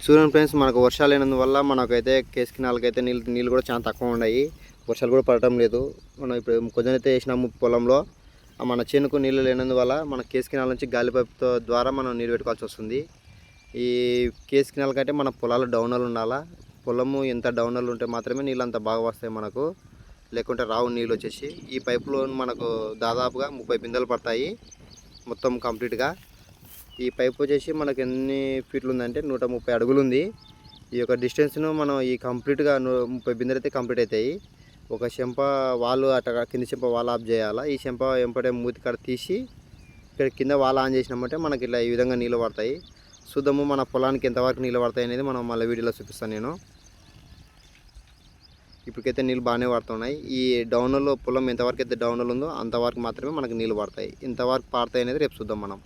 చూడండి ఫ్రెండ్స్, మనకు వర్షాలు లేనందువల్ల మనకైతే కేసు కెనాల్కైతే నీళ్ళు కూడా చాలా తక్కువ ఉన్నాయి. వర్షాలు కూడా పడటం లేదు. మనం ఇప్పుడు కొంచెమైతే వేసినాము పొలంలో. మన చేనుకు నీళ్ళు లేనందువల్ల మన కేసు కెనాల్ నుంచి గాలి పైపుతో ద్వారా మనం నీళ్ళు పెట్టుకోవాల్సి వస్తుంది. ఈ కేసు కెనాల్ కంటే మన పొలాలు డౌన్లు ఉండాలా. పొలము ఎంత డౌన్లు ఉంటే మాత్రమే నీళ్ళు అంత బాగా వస్తాయి మనకు, లేకుంటే రావు నీళ్ళు వచ్చేసి. ఈ పైపులో మనకు దాదాపుగా 30 బిందెలు పడతాయి మొత్తం కంప్లీట్గా. ఈ పైప్ వచ్చేసి మనకు ఎన్ని ఫీట్లు ఉందంటే 130 అడుగులు ఉంది. ఈ యొక్క డిస్టెన్స్ను మనం ఈ కంప్లీట్గా 30 బిందెలు అయితే కంప్లీట్ అవుతాయి. ఒక చెంప వాళ్ళు అట్లా కింది చెంప వాళ్ళు ఆఫ్ చేయాలా. ఈ చెంప ఎంపటే మూతి కాడ తీసి ఇక్కడ కింద వాళ్ళు ఆన్ చేసినామంటే మనకి ఇలా ఈ విధంగా నీళ్ళు పడతాయి. చూద్దాము మన పొలానికి ఎంతవరకు నీళ్ళు పడతాయి అనేది మనం మళ్ళీ వీడియోలో చూపిస్తాను నేను. ఇప్పటికైతే నీళ్ళు బాగానే పడుతున్నాయి. ఈ డౌన్లో పొలం ఎంతవరకు అయితే డౌన్లో ఉందో అంతవరకు మాత్రమే మనకు నీళ్ళు పడతాయి. ఇంతవరకు పడతాయి అనేది రేపు చూద్దాం మనం.